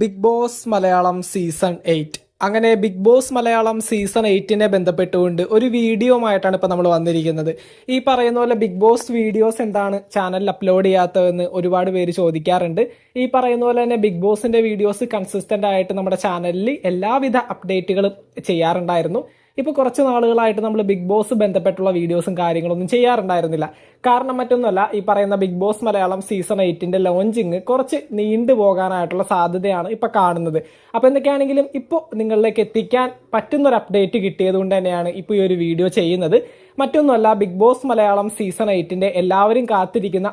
Big Boss Malayalam season 8 അങ്ങനെ big Boss Malayalam season 8നെ ബന്ധപ്പെട്ടുകൊണ്ട് ഒരു വീഡിയോയുമായിട്ടാണ് ഇപ്പോൾ നമ്മൾ വന്നിരിക്കുന്നത്. ഈ പറയുന്ന പോലെ ബിഗ് ബോസ് വീഡിയോസ് എന്താണ് ചാനലിൽ അപ്ലോഡ് ചെയ്യാത്തതെന്ന് ഒരുപാട് പേര് ചോദിക്കാറുണ്ട്. ഈ പറയുന്ന പോലെ തന്നെ ബിഗ് ബോസിന്റെ വീഡിയോസ് കൺസിസ്റ്റന്റ് ആയിട്ട് നമ്മുടെ ചാനലിൽ എല്ലാവിധ അപ്ഡേറ്റുകളും ചെയ്യാറുണ്ടായിരുന്നു. ഇപ്പോൾ കുറച്ച് നാളുകളായിട്ട് നമ്മൾ ബിഗ് ബോസ് ബന്ധപ്പെട്ടുള്ള വീഡിയോസും കാര്യങ്ങളൊന്നും ചെയ്യാറുണ്ടായിരുന്നില്ല. കാരണം മറ്റൊന്നുമല്ല, ഈ പറയുന്ന ബിഗ് ബോസ് മലയാളം സീസൺ 8ന്റെ ലോഞ്ചിങ് കുറച്ച് നീണ്ടു പോകാനായിട്ടുള്ള സാധ്യതയാണ് ഇപ്പൊ കാണുന്നത്. അപ്പൊ എന്തൊക്കെയാണെങ്കിലും ഇപ്പോൾ നിങ്ങളിലേക്ക് എത്തിക്കാൻ പറ്റുന്നൊരു അപ്ഡേറ്റ് കിട്ടിയത് കൊണ്ട് തന്നെയാണ് ഇപ്പോൾ ഈ ഒരു വീഡിയോ ചെയ്യുന്നത്. മറ്റൊന്നുമല്ല, ബിഗ് ബോസ് മലയാളം സീസൺ 8ന്റെ എല്ലാവരും കാത്തിരിക്കുന്ന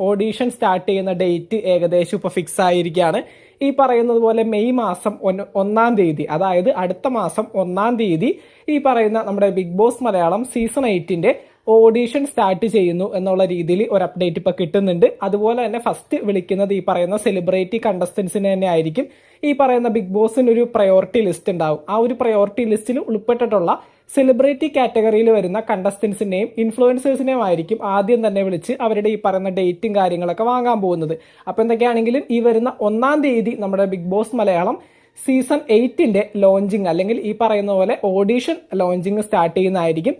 ഓഡീഷൻ സ്റ്റാർട്ട് ചെയ്യുന്ന ഡേറ്റ് ഏകദേശം ഇപ്പോൾ ഫിക്സ് ആയിരിക്കുകയാണ്. ഈ പറയുന്നത് പോലെ മെയ് മാസം 1-ാം തീയതി, അതായത് അടുത്ത മാസം 1-ാം തീയതി ഈ പറയുന്ന നമ്മുടെ ബിഗ് ബോസ് മലയാളം സീസൺ 8ന്റെ ഓഡീഷൻ സ്റ്റാർട്ട് ചെയ്യുന്നു എന്നുള്ള രീതിയിൽ ഒരു അപ്ഡേറ്റ് ഇപ്പൊ കിട്ടുന്നുണ്ട്. അതുപോലെ തന്നെ ഫസ്റ്റ് വിളിക്കുന്നത് ഈ പറയുന്ന സെലിബ്രിറ്റി കണ്ടസ്റ്റൻസിനെ തന്നെ ആയിരിക്കും. ഈ പറയുന്ന ബിഗ് ബോസിന് ഒരു പ്രയോറിറ്റി ലിസ്റ്റ് ഉണ്ടാവും. ആ ഒരു പ്രയോറിറ്റി ലിസ്റ്റിൽ ഉൾപ്പെട്ടിട്ടുള്ള സെലിബ്രിറ്റി കാറ്റഗറിയിൽ വരുന്ന കണ്ടസ്റ്റൻസിനെയും ഇൻഫ്ലുവൻസേഴ്സിനെയും ആയിരിക്കും ആദ്യം തന്നെ വിളിച്ച് അവരുടെ ഈ പറയുന്ന ഡേറ്റും കാര്യങ്ങളൊക്കെ വാങ്ങാൻ പോകുന്നത്. അപ്പൊ എന്തൊക്കെയാണെങ്കിലും ഈ വരുന്ന 1-ാം തീയതി നമ്മുടെ ബിഗ് ബോസ് മലയാളം സീസൺ 8ന്റെ ലോഞ്ചിങ് അല്ലെങ്കിൽ ഈ പറയുന്ന പോലെ ഓഡീഷൻ ലോഞ്ചിങ് സ്റ്റാർട്ട് ചെയ്യുന്നതായിരിക്കും.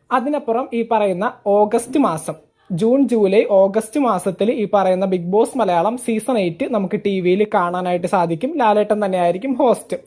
അതിനപ്പുറം ഈ പറയുന്ന ഓഗസ്റ്റ് മാസം, ജൂൺ ജൂലൈ ഓഗസ്റ്റ് മാസത്തിൽ ഈ പറയുന്ന ബിഗ് ബോസ് മലയാളം സീസൺ 8 നമുക്ക് ടി-വിയിൽ കാണാനായിട്ട് സാധിക്കും. ലാലേട്ടൻ തന്നെയായിരിക്കും ഹോസ്റ്റ്.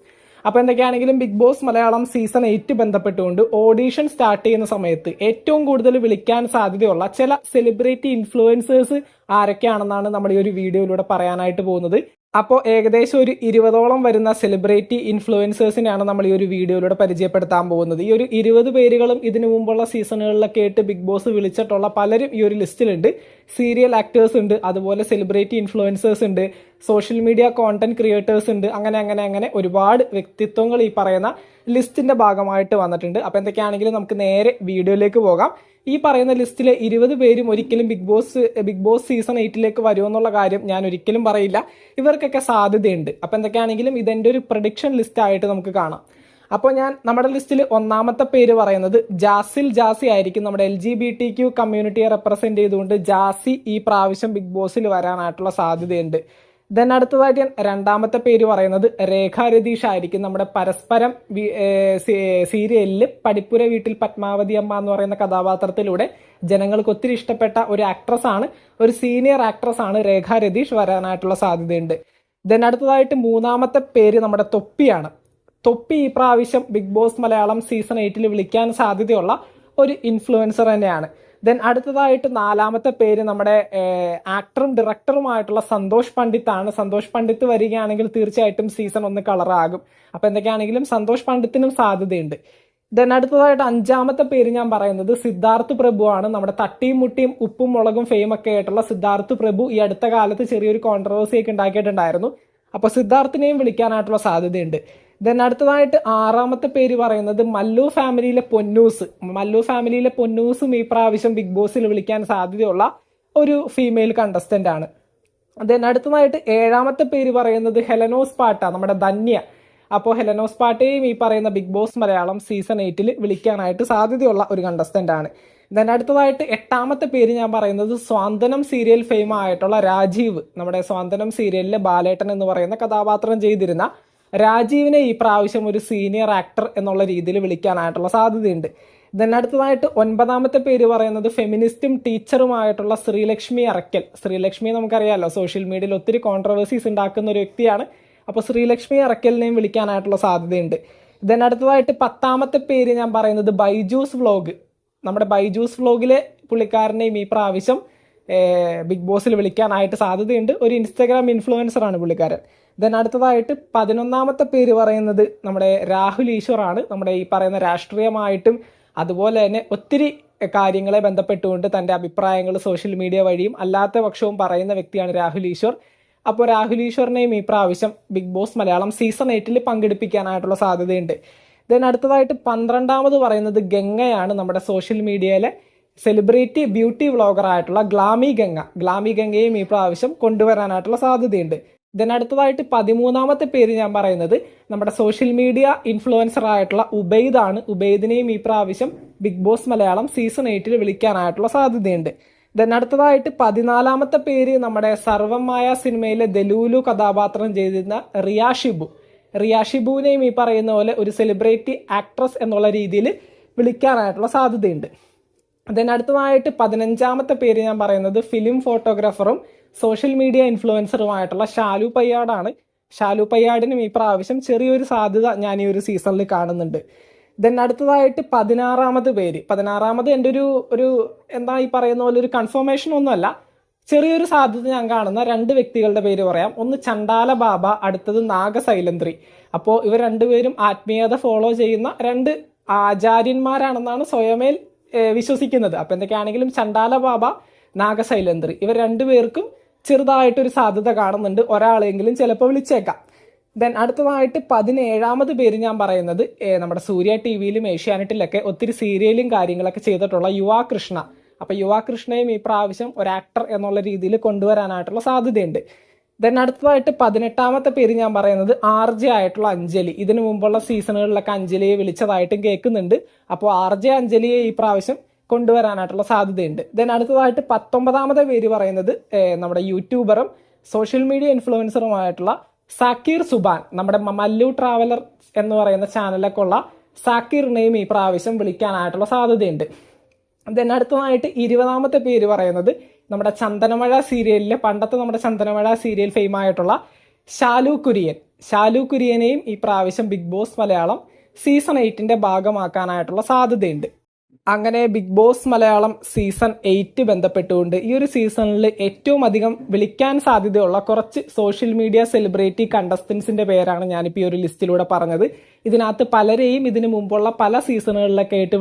അപ്പൊ എന്തൊക്കെയാണെങ്കിലും ബിഗ് ബോസ് മലയാളം സീസൺ 8 ബന്ധപ്പെട്ടുകൊണ്ട് ഓഡീഷൻ സ്റ്റാർട്ട് ചെയ്യുന്ന സമയത്ത് ഏറ്റവും കൂടുതൽ വിളിക്കാൻ സാധ്യതയുള്ള ചില സെലിബ്രിറ്റി ഇൻഫ്ലുവൻസേഴ്സ് ആരൊക്കെയാണെന്നാണ് നമ്മൾ ഈ ഒരു വീഡിയോയിലൂടെ പറയാനായിട്ട് പോകുന്നത്. അപ്പോൾ ഏകദേശം ഒരു 20ഓളം വരുന്ന സെലിബ്രിറ്റി ഇൻഫ്ലുവൻസേഴ്സിനെയാണ് നമ്മൾ ഈ ഒരു വീഡിയോയിലൂടെ പരിചയപ്പെടുത്താൻ പോകുന്നത്. ഈ ഒരു 20 പേരുകളും ഇതിനു മുമ്പുള്ള സീസണുകളിലൊക്കെ ആയിട്ട് ബിഗ് ബോസ് വിളിച്ചിട്ടുള്ള പലരും ഈ ഒരു ലിസ്റ്റിലുണ്ട്. സീരിയൽ ആക്ടേഴ്സ് ഉണ്ട്, അതുപോലെ സെലിബ്രിറ്റി ഇൻഫ്ലുവൻസേഴ്സ് ഉണ്ട്, സോഷ്യൽ മീഡിയ കോണ്ടന്റ് ക്രിയേറ്റേഴ്സ് ഉണ്ട്. അങ്ങനെ ഒരുപാട് വ്യക്തിത്വങ്ങൾ ഈ പറയുന്ന ലിസ്റ്റിന്റെ ഭാഗമായിട്ട് വന്നിട്ടുണ്ട്. അപ്പൊ എന്തൊക്കെയാണെങ്കിലും നമുക്ക് നേരെ വീഡിയോയിലേക്ക് പോകാം. ഈ പറയുന്ന ലിസ്റ്റിലെ 20 പേരും ഒരിക്കലും ബിഗ് ബോസ് സീസൺ 8ലേക്ക് വരുമെന്നുള്ള കാര്യം ഞാൻ ഒരിക്കലും പറയില്ല. ഇവർക്കൊക്കെ സാധ്യതയുണ്ട്. അപ്പൊ എന്തൊക്കെയാണെങ്കിലും ഇതെന്റെ ഒരു പ്രഡിക്ഷൻ ലിസ്റ്റ് ആയിട്ട് നമുക്ക് കാണാം. അപ്പോൾ നമ്മുടെ ലിസ്റ്റിൽ 1-ാമത്തെ പേര് പറയുന്നത് ജാസി ആയിരിക്കും. നമ്മുടെ LGBTQ കമ്മ്യൂണിറ്റിയെ റെപ്രസെന്റ് ചെയ്തുകൊണ്ട് ജാസി ഈ പ്രാവശ്യം ബിഗ് ബോസിൽ വരാനായിട്ടുള്ള സാധ്യതയുണ്ട്. ദെൻ അടുത്തതായിട്ട് 2-ാമത്തെ പേര് പറയുന്നത് രേഖ രതീഷ് ആയിരിക്കും. നമ്മുടെ പരസ്പരം സീരിയലിൽ പടിപ്പുര വീട്ടിൽ പത്മാവതി അമ്മ എന്ന് പറയുന്ന കഥാപാത്രത്തിലൂടെ ജനങ്ങൾക്ക് ഒത്തിരി ഇഷ്ടപ്പെട്ട ഒരു ആക്ട്രസ് ആണ്, ഒരു സീനിയർ ആക്ട്രസ് ആണ് രേഖ രതീഷ്. വരാനായിട്ടുള്ള സാധ്യതയുണ്ട്. ദെൻ അടുത്തതായിട്ട് 3-ാമത്തെ പേര് നമ്മുടെ തൊപ്പിയാണ്. തൊപ്പി ഈ പ്രാവശ്യം ബിഗ് ബോസ് മലയാളം സീസൺ 8ൽ വിളിക്കാൻ സാധ്യതയുള്ള ഒരു ഇൻഫ്ലുവൻസർ തന്നെയാണ്. ദെൻ അടുത്തതായിട്ട് 4-ാമത്തെ പേര് നമ്മുടെ ആക്ടറും ഡയറക്ടറുമായിട്ടുള്ള സന്തോഷ് പണ്ഡിറ്റ് ആണ്. സന്തോഷ് പണ്ഡിറ്റ് വരികയാണെങ്കിൽ തീർച്ചയായിട്ടും സീസൺ 1 കളറാകും. അപ്പൊ എന്തൊക്കെയാണെങ്കിലും സന്തോഷ് പണ്ഡിറ്റിനും സാധ്യതയുണ്ട്. ദെൻ അടുത്തതായിട്ട് 5-ാമത്തെ പേര് ഞാൻ പറയുന്നത് സിദ്ധാർത്ഥ് പ്രഭു ആണ്. നമ്മുടെ തട്ടിയും മുട്ടിയും ഉപ്പും മുളകും ഫെയിം ഒക്കെ ആയിട്ടുള്ള സിദ്ധാർത്ഥ് പ്രഭു ഈ അടുത്ത കാലത്ത് ചെറിയൊരു കോൺട്രവേഴ്സി ഒക്കെ ഉണ്ടാക്കിയിട്ടുണ്ടായിരുന്നു. അപ്പൊ സിദ്ധാർത്ഥിനെയും വിളിക്കാനായിട്ടുള്ള സാധ്യതയുണ്ട്. ദെൻ അടുത്തതായിട്ട് 6-ാമത്തെ പേര് പറയുന്നത് മല്ലു ഫാമിലിയിലെ പൊന്നൂസും ഈ പ്രാവശ്യം ബിഗ് ബോസിൽ വിളിക്കാൻ സാധ്യതയുള്ള ഒരു ഫീമെയിൽ കണ്ടസ്റ്റന്റ് ആണ്. ദെൻ അടുത്തതായിട്ട് 7-ാമത്തെ പേര് പറയുന്നത് ഹെലനോസ് പാട്ട, നമ്മുടെ ധന്യ. അപ്പോൾ ഹെലനോസ് പാട്ടയും ഈ പറയുന്ന ബിഗ് ബോസ് മലയാളം സീസൺ 8ൽ വിളിക്കാനായിട്ട് സാധ്യതയുള്ള ഒരു കണ്ടസ്റ്റന്റ് ആണ്. ദെൻ അടുത്തതായിട്ട് 8-ാമത്തെ പേര് ഞാൻ പറയുന്നത് സ്വാന്തനം സീരിയൽ ഫെയിം ആയിട്ടുള്ള രാജീവ്. നമ്മുടെ സ്വാന്തനം സീരിയലിലെ ബാലേട്ടൻ എന്ന് പറയുന്ന കഥാപാത്രം ചെയ്തിരുന്ന രാജീവിനെ ഈ പ്രാവശ്യം ഒരു സീനിയർ ആക്ടർ എന്നുള്ള രീതിയിൽ വിളിക്കാനായിട്ടുള്ള സാധ്യതയുണ്ട്. ദെൻ അടുത്തതായിട്ട് 9-ാമത്തെ പേര് പറയുന്നത് ഫെമിനിസ്റ്റും ടീച്ചറുമായിട്ടുള്ള ശ്രീലക്ഷ്മി നമുക്കറിയാമല്ലോ, സോഷ്യൽ മീഡിയയിൽ ഒത്തിരി കോൺട്രവേഴ്സീസ് ഉണ്ടാക്കുന്ന ഒരു വ്യക്തിയാണ്. അപ്പോൾ ശ്രീലക്ഷ്മി അറക്കലിനെയും വിളിക്കാനായിട്ടുള്ള സാധ്യതയുണ്ട്. ദെൻ അടുത്തതായിട്ട് 10-ാമത്തെ പേര് ഞാൻ പറയുന്നത് ബൈജൂസ് വ്ലോഗ്. നമ്മുടെ ബൈജൂസ് വ്ലോഗിലെ പുള്ളിക്കാരനെയും ഈ പ്രാവശ്യം ബിഗ് ബോസിൽ വിളിക്കാനായിട്ട് സാധ്യതയുണ്ട്. ഒരു ഇൻസ്റ്റാഗ്രാം ഇൻഫ്ലുവൻസർ ആണ് പുള്ളിക്കാരൻ. ദെൻ അടുത്തതായിട്ട് 11-ാമത്തെ പേര് പറയുന്നത് നമ്മുടെ രാഹുൽ ഈശ്വർ ആണ്. നമ്മുടെ ഈ പറയുന്ന രാഷ്ട്രീയമായിട്ടും അതുപോലെ തന്നെ ഒത്തിരി കാര്യങ്ങളെ ബന്ധപ്പെട്ടുകൊണ്ട് തൻ്റെ അഭിപ്രായങ്ങൾ സോഷ്യൽ മീഡിയ വഴിയും അല്ലാത്ത പക്ഷവും പറയുന്ന വ്യക്തിയാണ് രാഹുൽ ഈശ്വർ. അപ്പോൾ രാഹുൽ ഈശ്വറിനെയും ഈ പ്രാവശ്യം ബിഗ് ബോസ് മലയാളം സീസൺ 8ൽ പങ്കെടുപ്പിക്കാനായിട്ടുള്ള സാധ്യതയുണ്ട്. ദെൻ അടുത്തതായിട്ട് 12-ാമത് പറയുന്നത് ഗംഗയാണ്. നമ്മുടെ സോഷ്യൽ മീഡിയയിലെ സെലിബ്രിറ്റി ബ്യൂട്ടി വ്ളോഗർ ആയിട്ടുള്ള ഗ്ലാമി ഗംഗയും ഈ പ്രാവശ്യം കൊണ്ടുവരാനായിട്ടുള്ള സാധ്യതയുണ്ട്. ദെൻ അടുത്തതായിട്ട് 13-ാമത്തെ പേര് ഞാൻ പറയുന്നത് നമ്മുടെ സോഷ്യൽ മീഡിയ ഇൻഫ്ലുവൻസർ ആയിട്ടുള്ള ഉബൈദാണ്. ഉബൈദിനെയും ഈ പ്രാവശ്യം ബിഗ് ബോസ് മലയാളം സീസൺ 8ൽ വിളിക്കാനായിട്ടുള്ള സാധ്യതയുണ്ട്. ദെൻ അടുത്തതായിട്ട് 14ാമത്തെ പേര് നമ്മുടെ സർവമായ സിനിമയിലെ ദലൂലു കഥാപാത്രം ചെയ്തിരുന്ന റിയ ഷിബുവിനെയും ഈ പറയുന്ന പോലെ ഒരു സെലിബ്രിറ്റി ആക്ട്രസ് എന്നുള്ള രീതിയിൽ വിളിക്കാനായിട്ടുള്ള സാധ്യതയുണ്ട്. ദെൻ അടുത്തതായിട്ട് 15ാമത്തെ പേര് ഞാൻ പറയുന്നത് ഫിലിം ഫോട്ടോഗ്രാഫറും സോഷ്യൽ മീഡിയ ഇൻഫ്ലുവൻസറുമായിട്ടുള്ള ഷാലു പയ്യാടാണ്. ഷാലു പയ്യാടിനും ഈ പ്രാവശ്യം ചെറിയൊരു സാധ്യത ഞാൻ ഈ ഒരു സീസണിൽ കാണുന്നുണ്ട്. ദെൻ അടുത്തതായിട്ട് 16ാമത് എൻ്റെ ഒരു എന്താ ഈ പറയുന്ന പോലെ ഒരു കൺഫർമേഷൻ ഒന്നുമല്ല, ചെറിയൊരു സാധ്യത ഞാൻ കാണുന്ന 2 വ്യക്തികളുടെ പേര് പറയാം. ഒന്ന് ചണ്ടാല ബാബ, അടുത്തത് നാഗസൈലന്ത്രി. അപ്പോൾ ഇവർ രണ്ടുപേരും ആത്മീയത ഫോളോ ചെയ്യുന്ന 2 ആചാര്യന്മാരാണെന്നാണ് സ്വയമേൽ വിശ്വസിക്കുന്നത്. അപ്പോൾ എന്തൊക്കെയാണെങ്കിലും ചണ്ടാല ബാബ, നാഗസൈലന്ത്രി ഇവർ 2 പേർക്കും ചെറുതായിട്ടൊരു സാധ്യത കാണുന്നുണ്ട്. ഒരാളെങ്കിലും ചിലപ്പോൾ വിളിച്ചേക്കാം. ദെൻ അടുത്തതായിട്ട് 17ാമത് പേര് ഞാൻ പറയുന്നത് നമ്മുടെ സൂര്യ TV-യിലും ഏഷ്യാനെറ്റിലൊക്കെ ഒത്തിരി സീരിയലും കാര്യങ്ങളൊക്കെ ചെയ്തിട്ടുള്ള യുവാ കൃഷ്ണ. അപ്പോൾ യുവാ കൃഷ്ണയും ഈ പ്രാവശ്യം ഒരു ആക്ടർ എന്നുള്ള രീതിയിൽ കൊണ്ടുവരാനായിട്ടുള്ള സാധ്യതയുണ്ട്. ദെൻ അടുത്തതായിട്ട് 18ാമത്തെ പേര് ഞാൻ പറയുന്നത് RJ ആയിട്ടുള്ള അഞ്ജലി. ഇതിനു മുമ്പുള്ള സീസണുകളിലൊക്കെ അഞ്ജലിയെ വിളിച്ചതായിട്ടും കേൾക്കുന്നുണ്ട്. അപ്പോൾ RJ അഞ്ജലിയെ ഈ പ്രാവശ്യം കൊണ്ടുവരാനായിട്ടുള്ള സാധ്യതയുണ്ട്. ദെൻ അടുത്തതായിട്ട് 19ാമത്തെ പേര് പറയുന്നത് നമ്മുടെ യൂട്യൂബറും സോഷ്യൽ മീഡിയ ഇൻഫ്ലുവൻസറുമായിട്ടുള്ള സാക്കിർ സുബാൻ. നമ്മുടെ മല്ലു ട്രാവലർ എന്ന് പറയുന്ന ചാനലൊക്കെ ഉള്ള സാക്കിറിനെയും ഈ പ്രാവശ്യം വിളിക്കാനായിട്ടുള്ള സാധ്യതയുണ്ട്. ദെൻ അടുത്തതായിട്ട് 20ാമത്തെ പേര് പറയുന്നത് നമ്മുടെ ചന്ദനമഴ സീരിയലിലെ പണ്ടത്തെ നമ്മുടെ ചന്ദനമഴ സീരിയൽ ഫെയിം ആയിട്ടുള്ള ഷാലു കുര്യനെയും ഈ പ്രാവശ്യം ബിഗ് ബോസ് മലയാളം സീസൺ 8ന്റെ ഭാഗമാക്കാനായിട്ടുള്ള സാധ്യതയുണ്ട്. അങ്ങനെ ബിഗ് ബോസ് മലയാളം സീസൺ 8 ബന്ധപ്പെട്ടുകൊണ്ട് ഈ ഒരു സീസണിൽ ഏറ്റവും അധികം വിളിക്കാൻ സാധ്യതയുള്ള കുറച്ച് സോഷ്യൽ മീഡിയ സെലിബ്രിറ്റി കണ്ടസ്റ്റൻസിന്റെ പേരാണ് ഞാനിപ്പോൾ ഈ ഒരു ലിസ്റ്റിലൂടെ പറഞ്ഞത്. ഇതിനകത്ത് പലരെയും ഇതിനു മുമ്പുള്ള പല സീസണുകളിലൊക്കെ ആയിട്ട്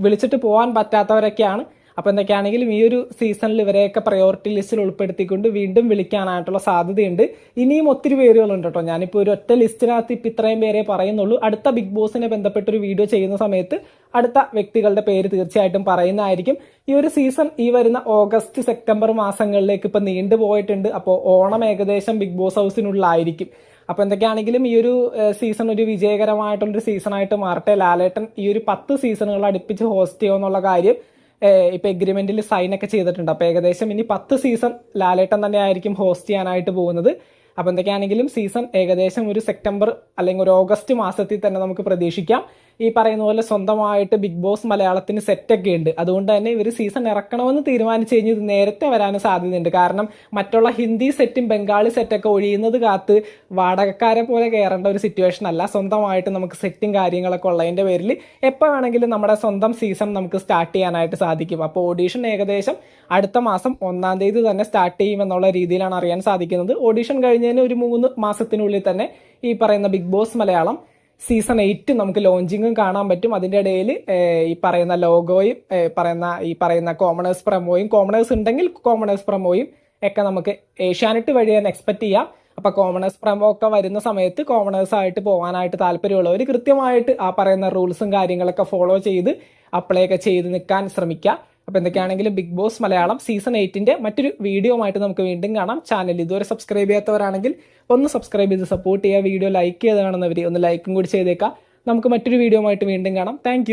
വിളിച്ചിട്ട് പോകാൻ പറ്റാത്തവരൊക്കെയാണ്. അപ്പോൾ എന്തൊക്കെയാണെങ്കിലും ഈ ഒരു സീസണിൽ ഇവരെയൊക്കെ പ്രയോറിറ്റി ലിസ്റ്റിൽ ഉൾപ്പെടുത്തിക്കൊണ്ട് വീണ്ടും വിളിക്കാനായിട്ടുള്ള സാധ്യതയുണ്ട്. ഇനിയും ഒത്തിരി പേരുകളുണ്ട് കേട്ടോ. ഞാനിപ്പോൾ ഒരു ഒറ്റ ലിസ്റ്റിനകത്ത് ഇപ്പം ഇത്രയും പേരെ പറയുന്നുള്ളൂ. അടുത്ത ബിഗ് ബോസിനെ ബന്ധപ്പെട്ടൊരു വീഡിയോ ചെയ്യുന്ന സമയത്ത് അടുത്ത വ്യക്തികളുടെ പേര് തീർച്ചയായിട്ടും പറയുന്നതായിരിക്കും. ഈ ഒരു സീസൺ ഈ വരുന്ന ഓഗസ്റ്റ് സെപ്റ്റംബർ മാസങ്ങളിലേക്ക് ഇപ്പം നീണ്ടുപോയിട്ടുണ്ട്. അപ്പോൾ ഓണം ഏകദേശം ബിഗ് ബോസ് ഹൗസിനുള്ളിലായിരിക്കും. അപ്പോൾ എന്തൊക്കെയാണെങ്കിലും ഈ ഒരു സീസൺ ഒരു വിജയകരമായിട്ടുള്ളൊരു സീസണായിട്ട് മാറട്ടെ. ലാലേട്ടൻ ഈ ഒരു 10 സീസണുകൾ അടുപ്പിച്ച് ഹോസ്റ്റ് ചെയ്യുമെന്നുള്ള കാര്യം ഇപ്പൊ എഗ്രിമെന്റിൽ സൈൻ ഒക്കെ ചെയ്തിട്ടുണ്ട്. അപ്പൊ ഏകദേശം ഇനി 10 സീസൺ ലാലേട്ടൻ തന്നെ ആയിരിക്കും ഹോസ്റ്റ് ചെയ്യാനായിട്ട് പോകുന്നത്. അപ്പൊ എന്തൊക്കെയാണെങ്കിലും സീസൺ ഏകദേശം ഒരു സെപ്റ്റംബർ അല്ലെങ്കിൽ ഒരു ഓഗസ്റ്റ് മാസത്തിൽ തന്നെ നമുക്ക് പ്രതീക്ഷിക്കാം. ഈ പറയുന്ന പോലെ സ്വന്തമായിട്ട് ബിഗ് ബോസ് മലയാളത്തിന് സെറ്റൊക്കെ ഉണ്ട്. അതുകൊണ്ട് തന്നെ ഇവർ സീസൺ ഇറക്കണമെന്ന് തീരുമാനിച്ചു കഴിഞ്ഞാൽ ഇത് നേരത്തെ വരാൻ സാധ്യതയുണ്ട്. കാരണം മറ്റുള്ള ഹിന്ദി സെറ്റും ബംഗാളി സെറ്റൊക്കെ ഒഴിയുന്നത് കാത്ത് വാടകക്കാരെ പോലെ കയറേണ്ട ഒരു സിറ്റുവേഷൻ അല്ല. സ്വന്തമായിട്ട് നമുക്ക് സെറ്റും കാര്യങ്ങളൊക്കെ ഉള്ളതിന്റെ പേരിൽ എപ്പോൾ വേണമെങ്കിലും നമ്മുടെ സ്വന്തം സീസൺ നമുക്ക് സ്റ്റാർട്ട് ചെയ്യാനായിട്ട് സാധിക്കും. അപ്പോൾ ഓഡീഷൻ ഏകദേശം അടുത്ത മാസം 1-ാം തീയതി തന്നെ സ്റ്റാർട്ട് ചെയ്യുമെന്നുള്ള രീതിയിലാണ് അറിയാൻ സാധിക്കുന്നത്. ഓഡീഷൻ കഴിഞ്ഞതിന് ഒരു 3 മാസത്തിനുള്ളിൽ തന്നെ ഈ പറയുന്ന ബിഗ് ബോസ് മലയാളം സീസൺ 8 നമുക്ക് ലോഞ്ചിങ്ങും കാണാൻ പറ്റും. അതിൻ്റെ ഇടയിൽ ഈ പറയുന്ന ലോഗോയും ഈ പറയുന്ന കോമണേഴ്സ് പ്രമോയും, കോമണേഴ്സ് ഉണ്ടെങ്കിൽ കോമണേഴ്സ് പ്രമോയും ഒക്കെ നമുക്ക് ഏഷ്യാനെറ്റ് വഴി തന്നെ എക്സ്പെക്ട് ചെയ്യാം. അപ്പോൾ കോമണേഴ്സ് പ്രമോ ഒക്കെ വരുന്ന സമയത്ത് കോമണേഴ്സ് ആയിട്ട് പോകാനായിട്ട് താല്പര്യമുള്ളവർ കൃത്യമായിട്ട് ആ പറയുന്ന റൂൾസും കാര്യങ്ങളൊക്കെ ഫോളോ ചെയ്ത് അപ്ലൈ ഒക്കെ ചെയ്ത് നിൽക്കാൻ ശ്രമിക്കുക. അപ്പോൾ എന്തൊക്കെയാണെങ്കിലും ബിഗ് ബോസ് മലയാളം സീസൺ 8ന്റെ മറ്റൊരു വീഡിയോ ആയിട്ട് നമുക്ക് വീണ്ടും കാണാം. ചാനൽ ഇതുവരെ സബ്സ്ക്രൈബ് ചെയ്യാത്തവരാണെങ്കിൽ ഒന്ന് സബ്സ്ക്രൈബ് ചെയ്ത് സപ്പോർട്ട് ചെയ്യുക. വീഡിയോ ലൈക്ക് ചെയ്ത് കാണുന്നവർ ഒന്ന് ലൈക്കും കൂടി ചെയ്തേക്കാം. നമുക്ക് മറ്റൊരു വീഡിയോ ആയിട്ട് വീണ്ടും കാണാം. താങ്ക്